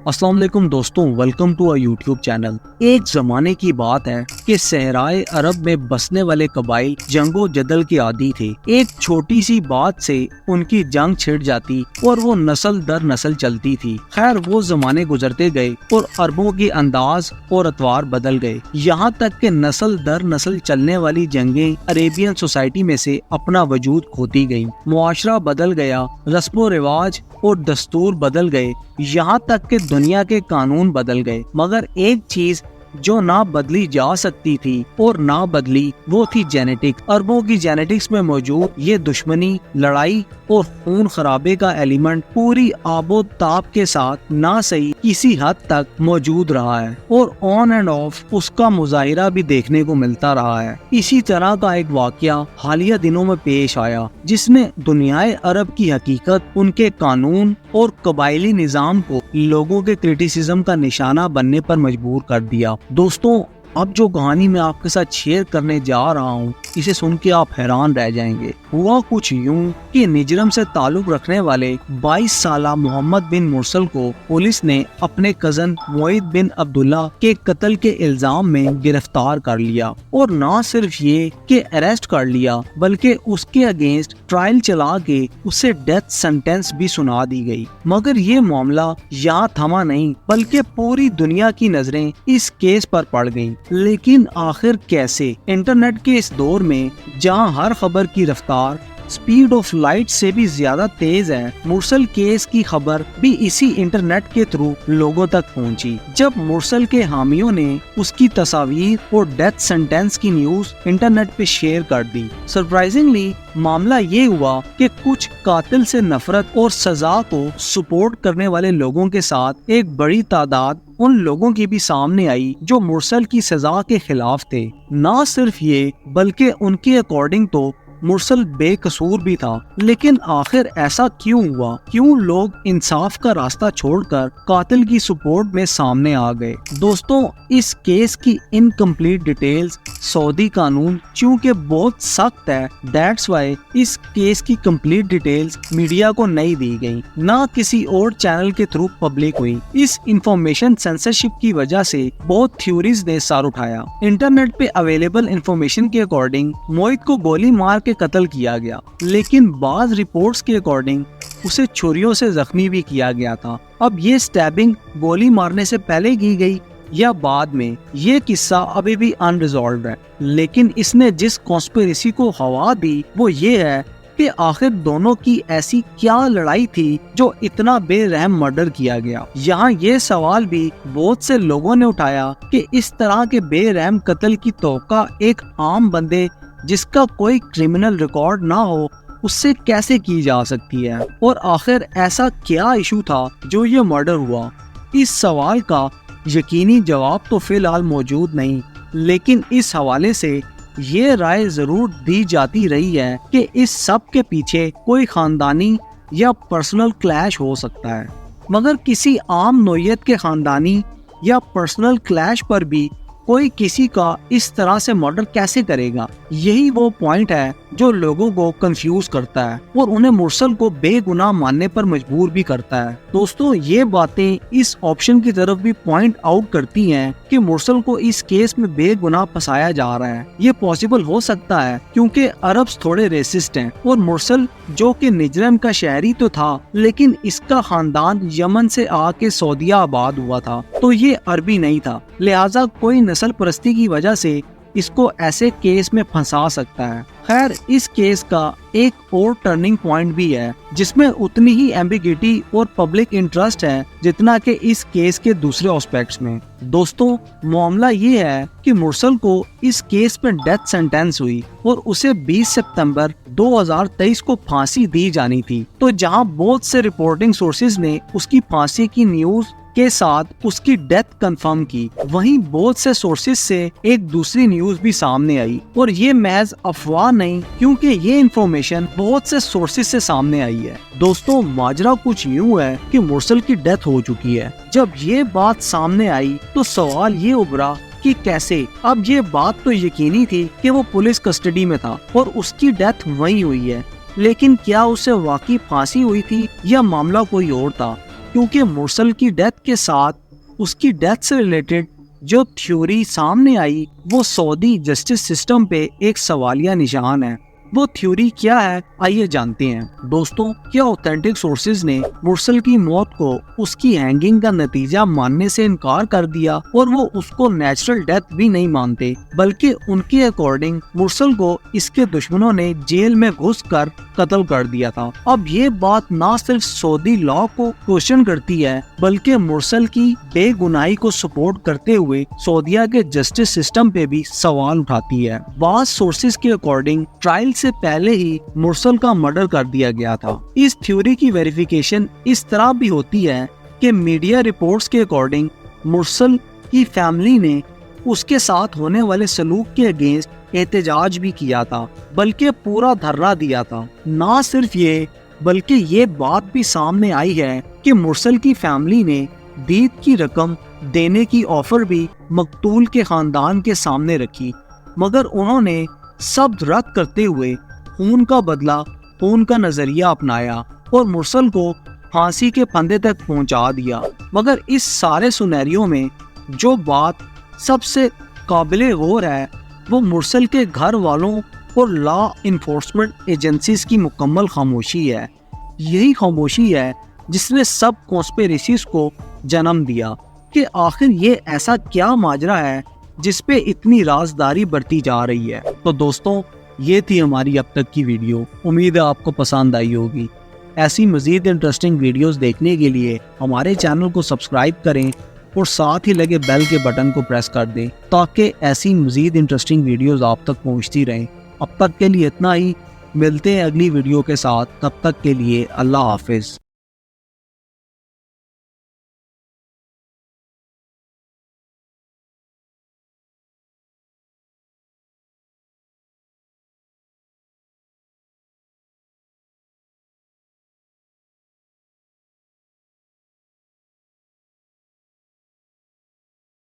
السلام علیکم دوستوں، ویلکم ٹو یوٹیوب چینل۔ ایک زمانے کی بات ہے کہ صحرائے عرب میں بسنے والے قبائل جنگ و جدل کے عادی تھے۔ ایک چھوٹی سی بات سے ان کی جنگ چھڑ جاتی اور وہ نسل در نسل چلتی تھی۔ خیر، وہ زمانے گزرتے گئے اور عربوں کے انداز اور اطوار بدل گئے، یہاں تک کہ نسل در نسل چلنے والی جنگیں عربین سوسائٹی میں سے اپنا وجود کھوتی گئیں۔ معاشرہ بدل گیا، رسم و رواج اور دستور بدل گئے، یہاں تک کہ دنیا کے قانون بدل گئے، مگر ایک چیز جو نہ بدلی جا سکتی تھی اور نہ بدلی، وہ تھی جینیٹک۔ عربوں کی جینیٹکس میں موجود یہ دشمنی، لڑائی اور خون خرابے کا ایلیمنٹ پوری آب و تاب کے ساتھ نہ صحیح کسی حد تک موجود رہا ہے، اور آن اینڈ آف اس کا مظاہرہ بھی دیکھنے کو ملتا رہا ہے۔ اسی طرح کا ایک واقعہ حالیہ دنوں میں پیش آیا جس نے دنیائے عرب کی حقیقت، ان کے قانون اور قبائلی نظام کو لوگوں کے کرٹیسزم کا نشانہ بننے پر مجبور کر دیا۔ دوستوں، اب جو کہانی میں آپ کے ساتھ شیئر کرنے جا رہا ہوں، اسے سن کے آپ حیران رہ جائیں گے۔ ہوا کچھ یوں کہ نجرم سے تعلق رکھنے والے 22 سالہ محمد بن مرسل کو پولیس نے اپنے کزن معید بن عبداللہ کے قتل کے الزام میں گرفتار کر لیا، اور نہ صرف یہ کہ اریسٹ کر لیا بلکہ اس کے اگینسٹ ٹرائل چلا کے اسے ڈیتھ سینٹینس بھی سنا دی گئی۔ مگر یہ معاملہ یہاں تھما نہیں، بلکہ پوری دنیا کی نظریں اس کیس پر پڑ گئیں۔ لیکن آخر کیسے؟ انٹرنیٹ کے اس دور میں جہاں ہر خبر کی رفتار سپیڈ آف لائٹ سے بھی زیادہ تیز ہے، مرسل کیس کی خبر بھی اسی انٹرنیٹ کے تھرو لوگوں تک پہنچی۔ جب مرسل کے حامیوں نے اس کی تصاویر اور ڈیتھ سینٹینس کی نیوز انٹرنیٹ پہ شیئر کر دی، سرپرائزنگلی معاملہ یہ ہوا کہ کچھ قاتل سے نفرت اور سزا کو سپورٹ کرنے والے لوگوں کے ساتھ ایک بڑی تعداد ان لوگوں کی بھی سامنے آئی جو مرسل کی سزا کے خلاف تھے۔ نہ صرف یہ بلکہ ان کے اکارڈنگ تو مرسل بے قصور بھی تھا، لیکن آخر ایسا کیوں ہوا؟ کیوں لوگ انصاف کا راستہ چھوڑ کر قاتل کی سپورٹ میں سامنے آ گئے؟ دوستوں، اس کیس کی انکمپلیٹ ڈیٹیلز سعودی قانون چونکہ بہت سخت ہے، دیٹس وائی اس کیس کی کمپلیٹ ڈیٹیلز میڈیا کو نہیں دی گئی، نہ کسی اور چینل کے تھرو پبلک ہوئی۔ اس انفارمیشن سینسرشپ کی وجہ سے بہت تھیوریز نے سر اٹھایا۔ انٹرنیٹ پہ اویلیبل انفارمیشن کے اکارڈنگ معید کو گولی مار کے قتل کیا گیا، لیکن بعض رپورٹس کے اکارڈنگ اسے چھریوں سے زخمی بھی کیا گیا تھا۔ اب یہ سٹیبنگ گولی مارنے سے پہلے کی گئی یا بعد میں، یہ قصہ ابھی بھی انریزالوڈ ہے، لیکن اس نے جس کانسپیریسی کو ہوا دی وہ یہ ہے کہ آخر دونوں کی ایسی کیا لڑائی تھی جو اتنا بے رحم مرڈر کیا گیا۔ یہاں یہ سوال بھی بہت سے لوگوں نے اٹھایا کہ اس طرح کے بے رحم قتل کی توقع ایک عام بندے جس کا کوئی کرمنل ریکارڈ نہ ہو اس سے کیسے کی جا سکتی ہے، اور آخر ایسا کیا ایشو تھا جو یہ مرڈر ہوا؟ اس سوال کا یقینی جواب تو فی الحال موجود نہیں، لیکن اس حوالے سے یہ رائے ضرور دی جاتی رہی ہے کہ اس سب کے پیچھے کوئی خاندانی یا پرسنل کلیش ہو سکتا ہے۔ مگر کسی عام نوعیت کے خاندانی یا پرسنل کلیش پر بھی کوئی کسی کا اس طرح سے مرڈر کیسے کرے گا؟ یہی وہ پوائنٹ ہے جو لوگوں کو کنفیوز کرتا ہے اور انہیں مرسل کو بے گناہ ماننے پر مجبور بھی کرتا ہے۔ دوستوں، یہ باتیں اس آپشن کی طرف بھی پوائنٹ آؤٹ کرتی ہیں کہ مرسل کو اس کیس میں بے گناہ پھنسایا جا رہا ہے۔ یہ پاسبل ہو سکتا ہے کیونکہ عربز تھوڑے ریسسٹ ہیں، اور مرسل جو کہ نجرم کا شہری تو تھا لیکن اس کا خاندان یمن سے آ کے سعودیہ آباد ہوا تھا، تو یہ عربی نہیں تھا، لہٰذا کوئی نسل پرستی کی وجہ سے اس کو ایسے کیس میں پھنسا سکتا ہے۔ خیر، اس کیس کا ایک اور ٹرننگ پوائنٹ بھی ہے جس میں اتنی ہی ایمبیگیٹی اور پبلک انٹرسٹ ہے جتنا کہ اس کیس کے دوسرے اسپیکٹس میں۔ دوستوں، معاملہ یہ ہے کہ مرسل کو اس کیس میں ڈیتھ سینٹینس ہوئی اور اسے 20 ستمبر 2023 کو پھانسی دی جانی تھی۔ تو جہاں بہت سے رپورٹنگ سورسز نے اس کی پھانسی کی نیوز کے ساتھ اس کی ڈیتھ کنفرم کی، وہیں بہت سے سورسز سے ایک دوسری نیوز بھی سامنے آئی، اور یہ محض افواہ نہیں کیونکہ یہ انفارمیشن بہت سے سورسز سے سامنے آئی ہے۔ دوستوں، ماجرا کچھ یوں ہے کہ مرسل کی ڈیتھ ہو چکی ہے۔ جب یہ بات سامنے آئی تو سوال یہ ابھرا کہ کیسے؟ اب یہ بات تو یقینی تھی کہ وہ پولیس کسٹڈی میں تھا اور اس کی ڈیتھ وہیں ہوئی ہے، لیکن کیا اسے واقعی پھانسی ہوئی تھی یا معاملہ کوئی اور تھا؟ کیونکہ مرسل کی ڈیتھ کے ساتھ اس کی ڈیتھ سے ریلیٹڈ جو تھیوری سامنے آئی وہ سعودی جسٹس سسٹم پہ ایک سوالیہ نشان ہے۔ وہ تھیوری کیا ہے آئیے جانتے ہیں۔ دوستوں، کیا اوتھینٹک سورسز نے مرسل کی موت کو اس کی ہینگنگ کا نتیجہ ماننے سے انکار کر دیا، اور وہ اس کو نیچرل ڈیتھ بھی نہیں مانتے، بلکہ ان کے اکارڈنگ مرسل کو اس کے دشمنوں نے جیل میں گھس کر قتل کر دیا تھا۔ اب یہ بات نہ صرف سعودی لا کو کوشچن کرتی ہے بلکہ مرسل کی بے گناہی کو سپورٹ کرتے ہوئے سعودیہ کے جسٹس سسٹم پہ بھی سوال اٹھاتی ہے۔ بعض سورسز کے اکارڈنگ ٹرائل سے پہلے ہی مرسل کا مرڈر کر دیا گیا تھا۔ اس تھیوری کی ویریفیکیشن اس طرح بھی ہوتی ہے کہ میڈیا رپورٹس کے اکارڈنگ مرسل کی فیملی نے اس کے ساتھ ہونے والے سلوک کے اگینسٹ احتجاج بھی کیا تھا، بلکہ پورا دھرنا دیا تھا۔ نہ صرف یہ بلکہ یہ بات بھی سامنے آئی ہے کہ مرسل کی فیملی نے دیت کی رقم دینے کی آفر بھی مقتول کے خاندان کے سامنے رکھی، مگر انہوں نے سب رد کرتے ہوئے خون کا بدلہ خون کا نظریہ اپنایا اور مرسل کو پھانسی کے پھندے تک پہنچا دیا۔ مگر اس سارے سینیریو میں جو بات سب سے قابل غور ہے وہ مرسل کے گھر والوں اور لا انفورسمنٹ ایجنسیز کی مکمل خاموشی ہے۔ یہی خاموشی ہے جس نے سب کانسپیریسیز کو جنم دیا کہ آخر یہ ایسا کیا ماجرا ہے جس پہ اتنی رازداری بڑھتی جا رہی ہے۔ تو دوستوں، یہ تھی ہماری اب تک کی ویڈیو، امید ہے آپ کو پسند آئی ہوگی۔ ایسی مزید انٹرسٹنگ ویڈیوز دیکھنے کے لیے ہمارے چینل کو سبسکرائب کریں اور ساتھ ہی لگے بیل کے بٹن کو پریس کر دیں تاکہ ایسی مزید انٹرسٹنگ ویڈیوز آپ تک پہنچتی رہیں۔ اب تک کے لیے اتنا ہی، ملتے ہیں اگلی ویڈیو کے ساتھ، تب تک کے لیے اللہ حافظ۔